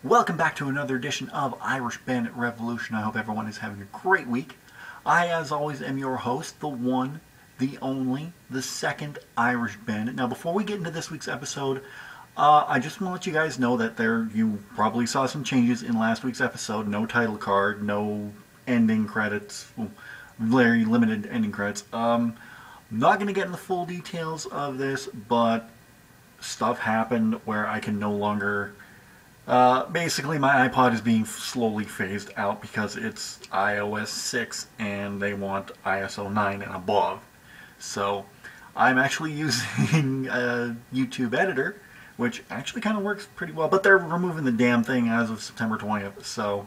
Welcome back to another edition of Irish Bandit Revolution. I hope everyone is having a great week. I, as always, am your host, the one, the only, the second Irish Bandit. Now, before we get into this week's episode, I just want to let you guys know that you probably saw some changes in last week's episode. No title card, no ending credits, very limited ending credits. I'm not going to get into the full details of this, but stuff happened where I can no longer... basically, my iPod is being slowly phased out because it's iOS 6 and they want ISO 9 and above. So I'm actually using a YouTube editor, which actually kind of works pretty well, but they're removing the damn thing as of September 20th. So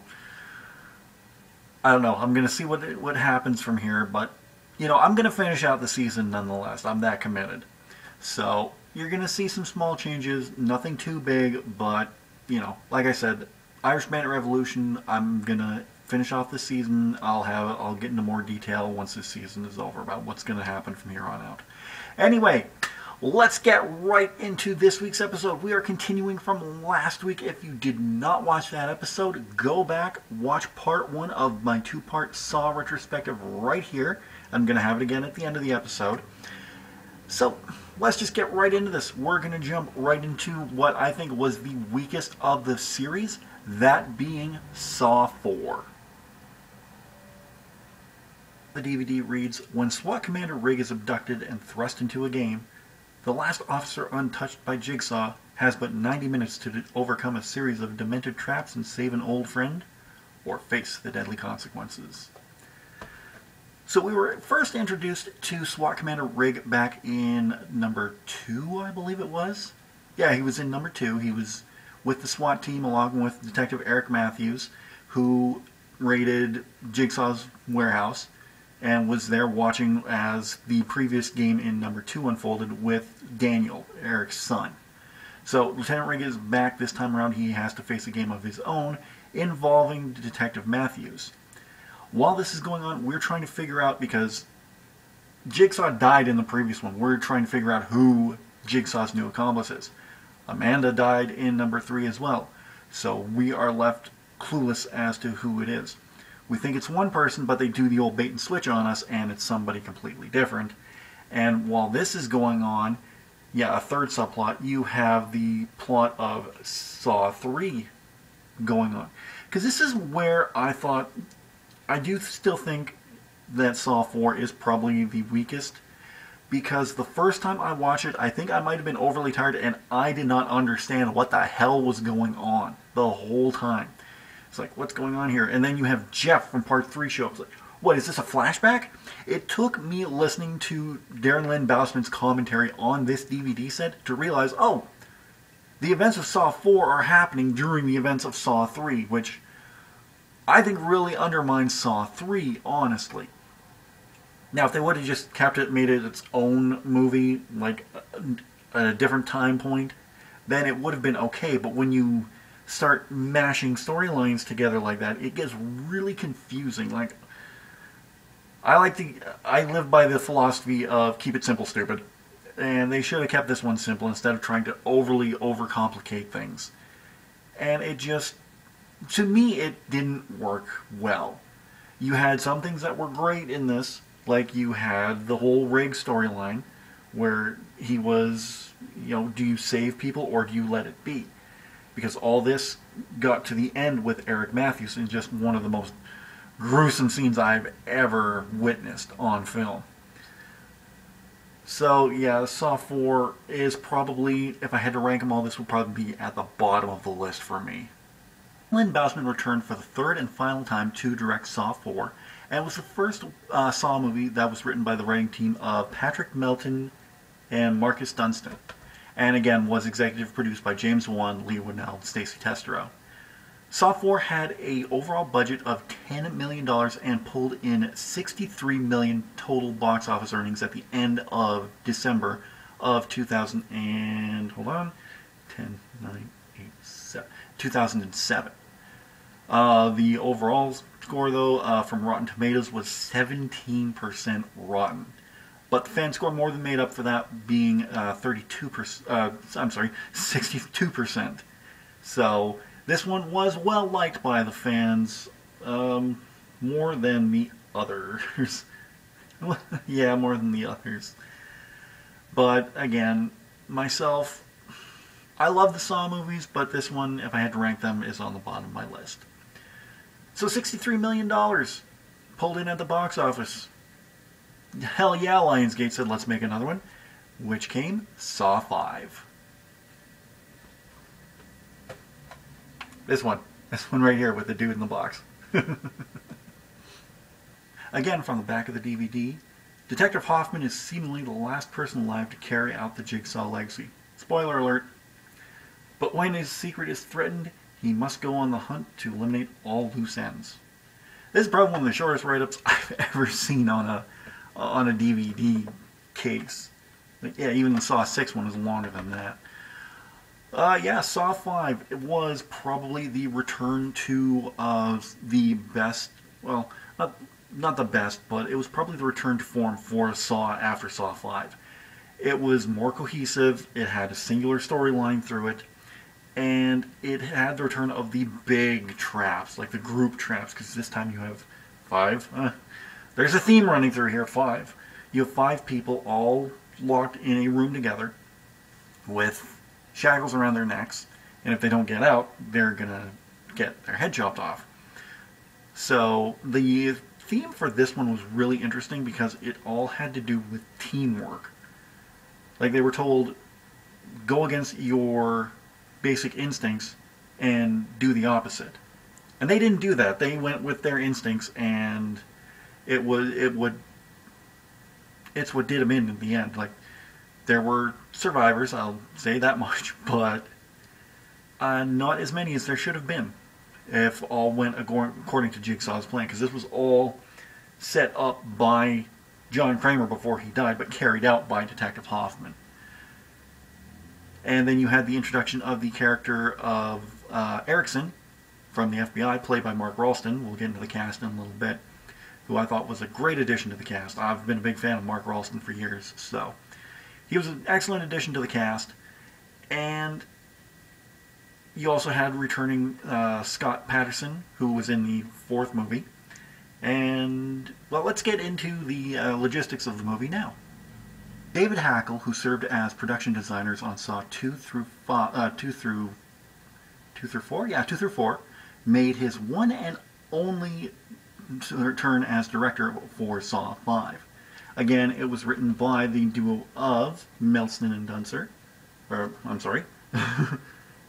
I don't know. I'm going to see what happens from here, but I'm going to finish out the season nonetheless. I'm that committed. So you're going to see some small changes, nothing too big, but like I said, Irish Bandit Revolution, I'm going to finish off the season. I'll get into more detail once this season is over about what's going to happen from here on out. Anyway, let's get right into this week's episode. We are continuing from last week. If you did not watch that episode, go back, watch part 1 of my 2-part Saw retrospective right here. I'm going to have it again at the end of the episode. So, let's just get right into this. We're going to jump right into what I think was the weakest of the series, that being Saw 4. The DVD reads, when SWAT Commander Rig is abducted and thrust into a game, the last officer untouched by Jigsaw has but 90 minutes to overcome a series of demented traps and save an old friend, or face the deadly consequences. So we were first introduced to SWAT Commander Rig back in number 2, I believe it was. Yeah, he was in number 2. He was with the SWAT team along with Detective Eric Matthews, who raided Jigsaw's warehouse and was there watching as the previous game in number 2 unfolded with Daniel, Eric's son. So Lieutenant Rig is back this time around. He has to face a game of his own involving Detective Matthews. While this is going on, we're trying to figure out, because Jigsaw died in the previous one, we're trying to figure out who Jigsaw's new accomplice is. Amanda died in number 3 as well, so we are left clueless as to who it is. We think it's one person, but they do the old bait and switch on us, and it's somebody completely different. And while this is going on, yeah, a third subplot, you have the plot of Saw 3 going on. Because this is where I do still think that Saw 4 is probably the weakest, because the first time I watched it, I think I might have been overly tired and I did not understand what the hell was going on the whole time. It's like, what's going on here? And then you have Jeff from part 3 show up. Like, what, is this a flashback? It took me listening to Darren Lynn Bousman's commentary on this DVD set to realize, oh, the events of Saw 4 are happening during the events of Saw 3, which I think really undermines Saw 3, honestly. Now, if they would have just kept it, made it its own movie, like at a different time point, then it would have been okay. But when you start mashing storylines together like that, it gets really confusing. Like, I live by the philosophy of keep it simple, stupid. And they should have kept this one simple instead of trying to overly overcomplicate things. And it just... to me, it didn't work well. You had some things that were great in this, like you had the whole Rig storyline, where he was, do you save people or do you let it be? Because all this got to the end with Eric Matthews in just one of the most gruesome scenes I've ever witnessed on film. So, yeah, Saw 4 is probably, if I had to rank them all, this would probably be at the bottom of the list for me. Lynn Bousman returned for the third and final time to direct Saw 4, and it was the first Saw movie that was written by the writing team of Patrick Melton and Marcus Dunstan, and again was executive produced by James Wan, Lee Winnell, and Stacey Testero. Saw 4 had an overall budget of $10 million and pulled in $63 million total box office earnings at the end of December of 2007. The overall score, though, from Rotten Tomatoes was 17% rotten. But the fan score more than made up for that, being 62%. This one was well liked by the fans, more than the others. Yeah, more than the others. But again, myself, I love the Saw movies, but this one, if I had to rank them, is on the bottom of my list. So $63 million pulled in at the box office. Hell yeah, Lionsgate said, let's make another one. Which came? Saw 5. This one right here with the dude in the box. Again, from the back of the DVD, Detective Hoffman is seemingly the last person alive to carry out the Jigsaw legacy. Spoiler alert. But when his secret is threatened, he must go on the hunt to eliminate all loose ends. This is probably one of the shortest write-ups I've ever seen on a DVD case. Like, yeah, even the Saw 6 one is longer than that. Yeah, Saw 5, it was probably the return to the best, well, not the best, but it was probably the return to form for Saw after Saw 5. It was more cohesive, it had a singular storyline through it, and it had the return of the big traps, like the group traps, because this time you have 5. There's a theme running through here, 5. You have 5 people all locked in a room together with shackles around their necks, and if they don't get out, they're gonna get their head chopped off. So the theme for this one was really interesting because it all had to do with teamwork. Like, they were told, go against your basic instincts and do the opposite. And they didn't do that. They went with their instincts, and it's what did them in the end. Like, there were survivors, I'll say that much, but not as many as there should have been if all went according to Jigsaw's plan, because this was all set up by John Kramer before he died, but carried out by Detective Hoffman. And then you had the introduction of the character of Erickson from the FBI, played by Mark Ralston. We'll get into the cast in a little bit, who I thought was a great addition to the cast. I've been a big fan of Mark Ralston for years, so he was an excellent addition to the cast. And you also had returning Scott Patterson, who was in the 4th movie. And, well, let's get into the logistics of the movie now. David Hackle, who served as production designers on Saw 2 through 4, made his one and only turn as director for Saw 5. Again, it was written by the duo of Melton and Dunstan.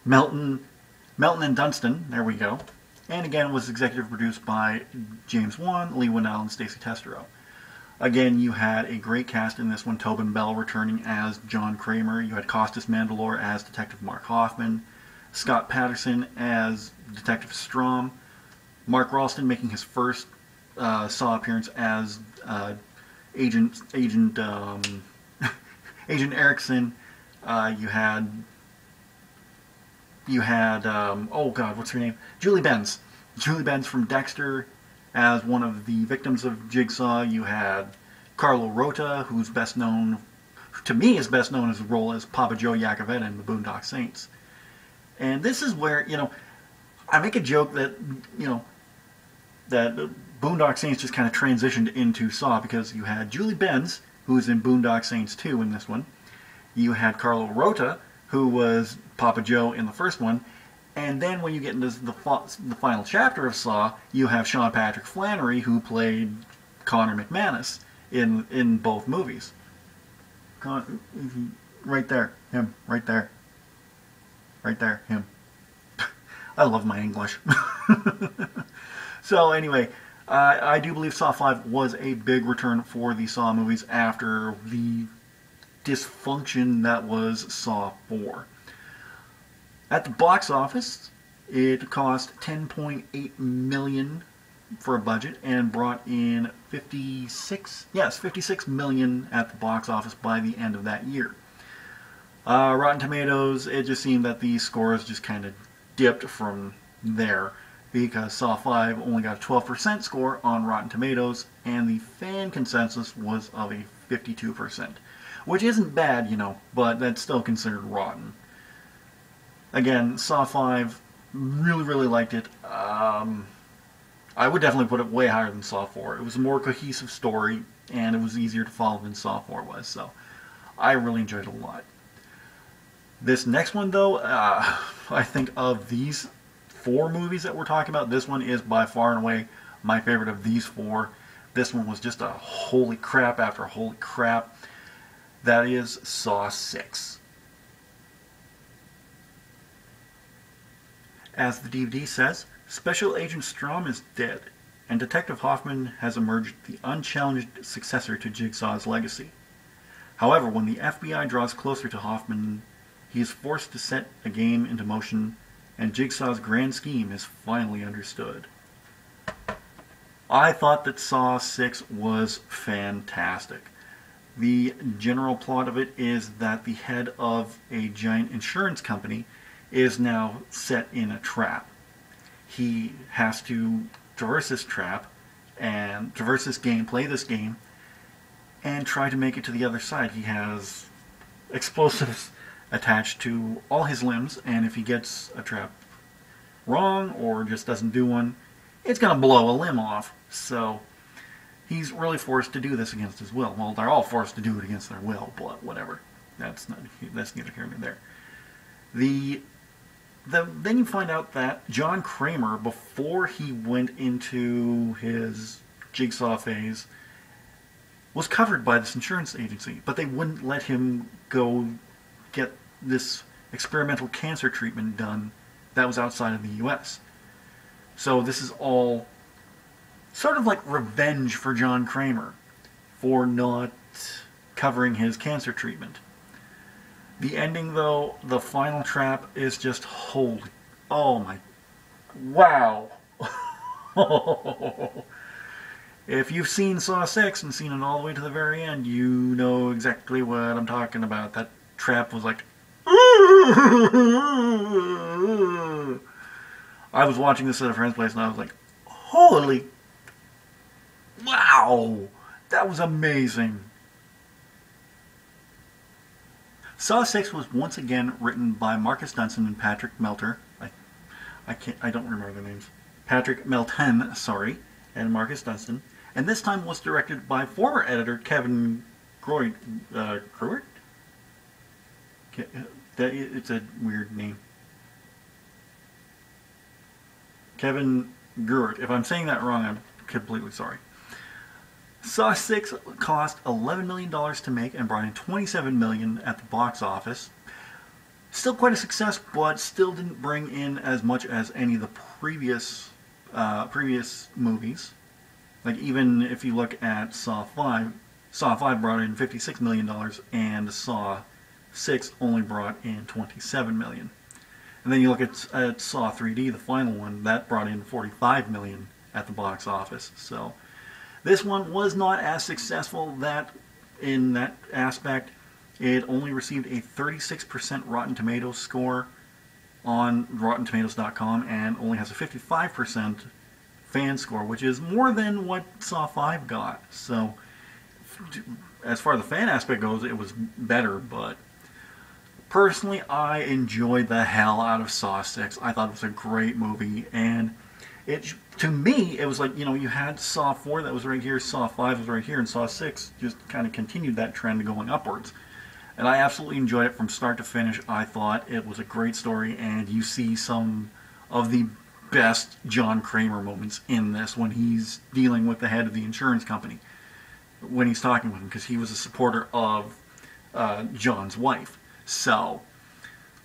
Melton and Dunstan, there we go. And again, it was executive produced by James Wan, Lee Winnell, and Stacey Testero. Again, you had a great cast in this one. Tobin Bell returning as John Kramer. You had Costas Mandylor as Detective Mark Hoffman. Scott Patterson as Detective Strom. Mark Ralston making his first Saw appearance as Agent Erickson. You had oh god, what's her name? Julie Benz. Julie Benz from Dexter as one of the victims of Jigsaw. You had Carlo Rota, who's best known, to me, is best known as the role as Papa Joe Yakavetta in the Boondock Saints. And this is where, I make a joke that, that Boondock Saints just kind of transitioned into Saw, because you had Julie Benz, who was in Boondock Saints 2 in this one. You had Carlo Rota, who was Papa Joe in the first one. And then when you get into the final chapter of Saw, you have Sean Patrick Flannery, who played Connor McManus in both movies. Right there. Him. Right there. Right there. Him. I love my English. So anyway, I do believe Saw 5 was a big return for the Saw movies after the dysfunction that was Saw 4. At the box office, it cost $10.8 million for a budget and brought in $56 million at the box office by the end of that year. Rotten Tomatoes, it just seemed that the scores just kind of dipped from there, because Saw 5 only got a 12% score on Rotten Tomatoes, and the fan consensus was of a 52%, which isn't bad, but that's still considered rotten. Again, Saw 5, Really, really liked it. I would definitely put it way higher than Saw 4. It was a more cohesive story, and it was easier to follow than Saw 4 was, so I really enjoyed it a lot. This next one, though, I think of these 4 movies that we're talking about, this one is by far and away my favorite of these 4. This one was just a holy crap after holy crap. That is Saw 6. As the DVD says, Special Agent Strom is dead, and Detective Hoffman has emerged the unchallenged successor to Jigsaw's legacy. However, when the FBI draws closer to Hoffman, he is forced to set a game into motion, and Jigsaw's grand scheme is finally understood. I thought that Saw 6 was fantastic. The general plot of it is that the head of a giant insurance company is now set in a trap. He has to traverse this trap and traverse this game, play this game, and try to make it to the other side. He has explosives attached to all his limbs, and if he gets a trap wrong or just doesn't do one, it's going to blow a limb off. So he's really forced to do this against his will. Well, they're all forced to do it against their will, but whatever. That's neither here nor there. Then you find out that John Kramer, before he went into his Jigsaw phase, was covered by this insurance agency, but they wouldn't let him go get this experimental cancer treatment done that was outside of the U.S. So this is all sort of like revenge for John Kramer for not covering his cancer treatment. The ending, though, the final trap is just holy. Oh my. Wow. If you've seen Saw 6 and seen it all the way to the very end, you know exactly what I'm talking about. That trap was like. I was watching this at a friend's place and I was like, holy. Wow. That was amazing. Saw 6 was once again written by Marcus Dunstan and Patrick Melter. I don't remember their names. Patrick Melton, sorry, and Marcus Dunstan. And this time was directed by former editor Kevin Groyd. Gruert? It's a weird name. Kevin Gruert. If I'm saying that wrong, I'm completely sorry. Saw 6 cost $11 million to make and brought in $27 million at the box office. Still quite a success, but still didn't bring in as much as any of the previous movies. Like even if you look at Saw 5, Saw 5 brought in $56 million and Saw 6 only brought in $27 million. And then you look at Saw 3D, the final one, that brought in $45 million at the box office. So this one was not as successful in that aspect. It only received a 36% Rotten Tomatoes score on RottenTomatoes.com and only has a 55% fan score, which is more than what Saw 5 got. So as far as the fan aspect goes, it was better, but personally, I enjoyed the hell out of Saw 6. I thought it was a great movie, and to me, it was like, you had Saw 4 that was right here, Saw 5 was right here, and Saw 6 just kind of continued that trend going upwards. And I absolutely enjoyed it from start to finish. I thought it was a great story, and you see some of the best John Kramer moments in this when he's dealing with the head of the insurance company, when he's talking with him, because he was a supporter of John's wife. So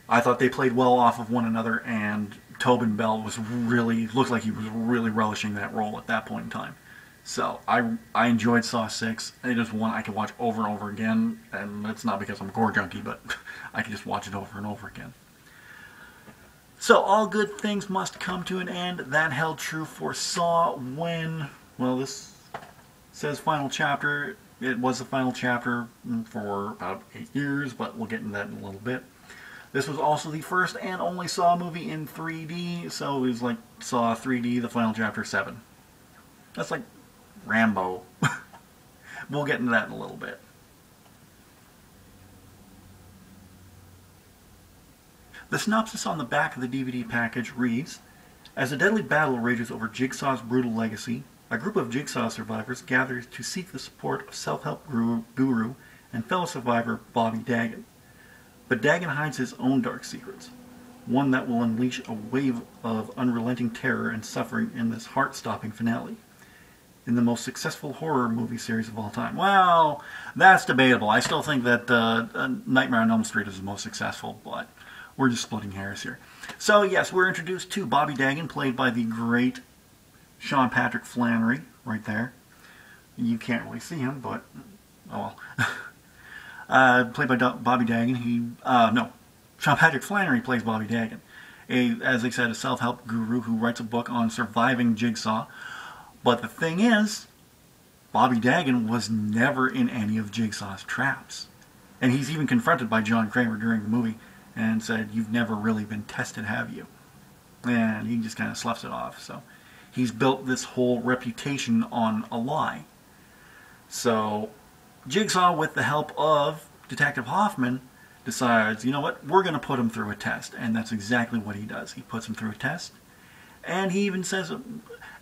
I thought they played well off of one another, and Tobin Bell looked like he was really relishing that role at that point in time. So I enjoyed Saw 6. It is one I could watch over and over again, and that's not because I'm a gore junkie, but I could just watch it over and over again. So all good things must come to an end. That held true for Saw when, well, this says final chapter. It was the final chapter for about 8 years, but we'll get into that in a little bit. This was also the first and only Saw movie in 3D, so it was like Saw 3D, the final chapter 7. That's like Rambo. We'll get into that in a little bit. The synopsis on the back of the DVD package reads, as a deadly battle rages over Jigsaw's brutal legacy, a group of Jigsaw survivors gathers to seek the support of self-help guru and fellow survivor Bobby Dagan. But Dagan hides his own dark secrets, one that will unleash a wave of unrelenting terror and suffering in this heart-stopping finale. In the most successful horror movie series of all time. Well, that's debatable. I still think that Nightmare on Elm Street is the most successful, but we're just splitting hairs here. So yes, we're introduced to Bobby Dagan, played by the great Sean Patrick Flanery, right there. You can't really see him, but oh well. Played by Bobby Dagan. Sean Patrick Flanery plays Bobby Dagan. As I said, a self-help guru who writes a book on surviving Jigsaw. But the thing is, Bobby Dagan was never in any of Jigsaw's traps. And he's even confronted by John Kramer during the movie and said, you've never really been tested, have you? And he just kind of sloughs it off. So he's built this whole reputation on a lie. So Jigsaw, with the help of Detective Hoffman, decides, you know what, we're going to put him through a test. And that's exactly what he does. He puts him through a test. And he even says,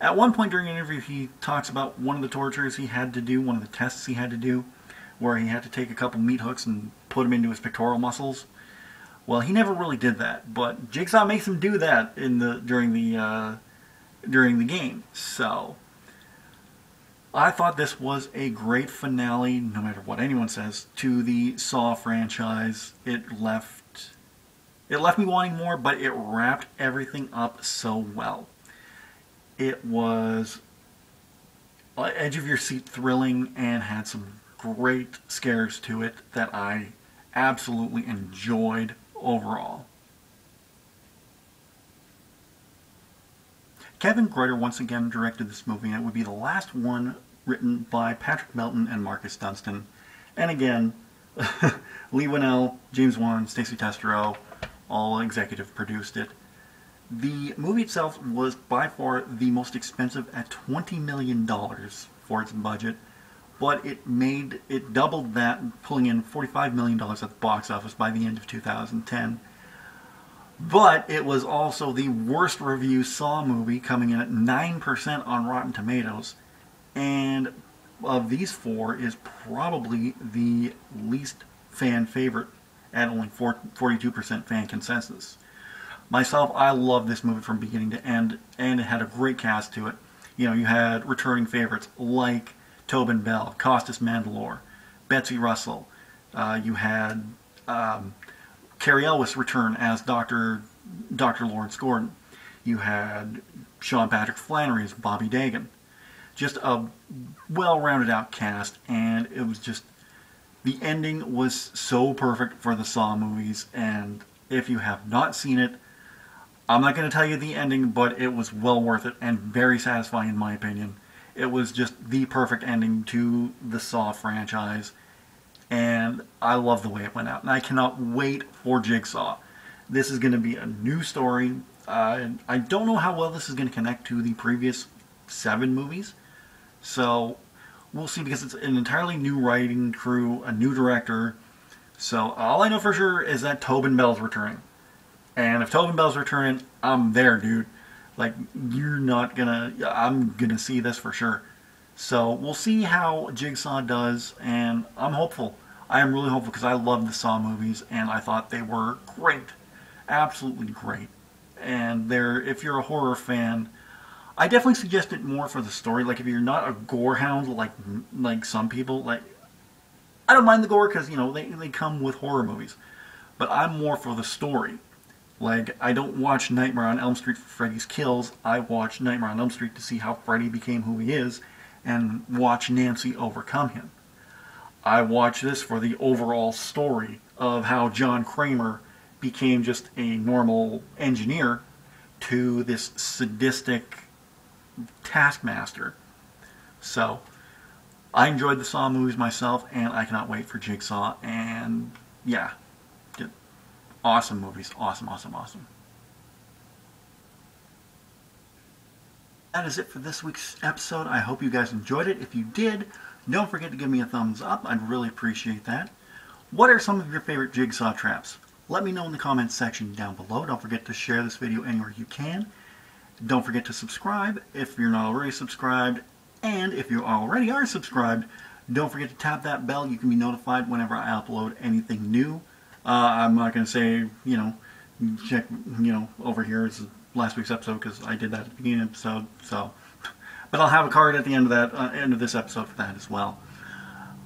at one point during an interview, he talks about one of the tortures he had to do, one of the tests he had to do, where he had to take a couple meat hooks and put them into his pectoral muscles. Well, he never really did that, but Jigsaw makes him do that during the game. So I thought this was a great finale, no matter what anyone says, to the Saw franchise. It left me wanting more, but it wrapped everything up so well. It was edge of your seat thrilling and had some great scares to it that I absolutely enjoyed overall. Kevin Greuter once again directed this movie, and it would be the last one written by Patrick Melton and Marcus Dunstan. And again, Lee Winnell, James Wan, Stacey Testero all executive produced it. The movie itself was by far the most expensive at $20 million for its budget, but it doubled that, pulling in $45 million at the box office by the end of 2010. But it was also the worst reviewed Saw movie, coming in at 9% on Rotten Tomatoes, and of these four is probably the least fan favorite at only 42% fan consensus. Myself, I love this movie from beginning to end, and it had a great cast to it. You know, you had returning favorites like Tobin Bell, Costas Mandylor, Betsy Russell. You had Cary Elwes return as Dr. Lawrence Gordon. You had Sean Patrick Flanery as Bobby Dagan. Just a well-rounded out cast, and it was just, the ending was so perfect for the Saw movies, and if you have not seen it, I'm not going to tell you the ending, but it was well worth it and very satisfying in my opinion. It was just the perfect ending to the Saw franchise, and I love the way it went out. And I cannot wait for Jigsaw. This is going to be a new story. I don't know how well this is going to connect to the previous 7 movies, so we'll see, because it's an entirely new writing crew, a new director. So all I know for sure is that Tobin Bell's returning. And if Tobin Bell's returning, I'm there, dude. Like, I'm gonna see this for sure. So we'll see how Jigsaw does, and I'm hopeful. I am really hopeful, because I love the Saw movies, and I thought they were great. Absolutely great. And if you're a horror fan, I definitely suggest it more for the story. Like, if you're not a gore hound like some people, like, I don't mind the gore, because, you know, they come with horror movies. But I'm more for the story. Like, I don't watch Nightmare on Elm Street for Freddy's kills. I watch Nightmare on Elm Street to see how Freddy became who he is and watch Nancy overcome him. I watch this for the overall story of how John Kramer became just a normal engineer to this sadistic taskmaster. So, I enjoyed the Saw movies myself, and I cannot wait for Jigsaw, and yeah. Awesome movies. Awesome, awesome, awesome. That is it for this week's episode. I hope you guys enjoyed it. If you did, don't forget to give me a thumbs up. I'd really appreciate that. What are some of your favorite Jigsaw traps? Let me know in the comments section down below. Don't forget to share this video anywhere you can. Don't forget to subscribe if you're not already subscribed. And if you already are subscribed, don't forget to tap that bell. You can be notified whenever I upload anything new. I'm not going to say, check, over here is last week's episode because I did that at the beginning of the episode. So, but I'll have a card at the end of that, end of this episode for that as well.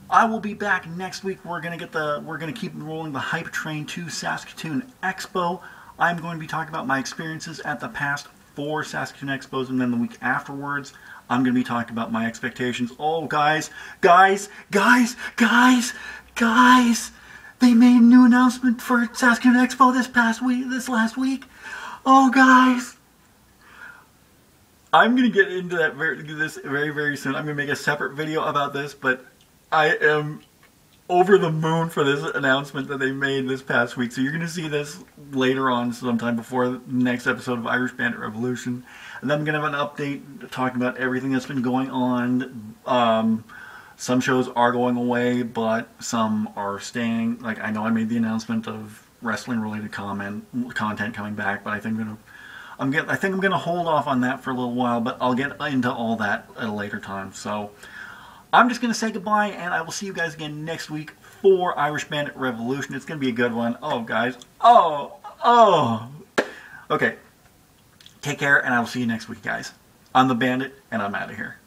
I will be back next week. We're gonna keep rolling the hype train to Saskatoon Expo. I'm going to be talking about my experiences at the past 4 Saskatoon Expos, and then the week afterwards, I'm going to be talking about my expectations. Oh, guys, they made a new announcement for Saskatoon Expo this last week. Oh, guys. I'm going to get into this very soon. I'm going to make a separate video about this, but I am over the moon for this announcement that they made this past week. So you're going to see this later on, sometime before the next episode of Irish Bandit Revolution. And then I'm going to have an update talking about everything that's been going on. Some shows are going away, but some are staying. Like, I know I made the announcement of wrestling-related content coming back, but I think I'm gonna hold off on that for a little while. But I'll get into all that at a later time. So I'm just going to say goodbye, and I will see you guys again next week for Irish Bandit Revolution. It's going to be a good one. Oh, guys. Oh. Okay. Take care, and I will see you next week, guys. I'm the Bandit, and I'm out of here.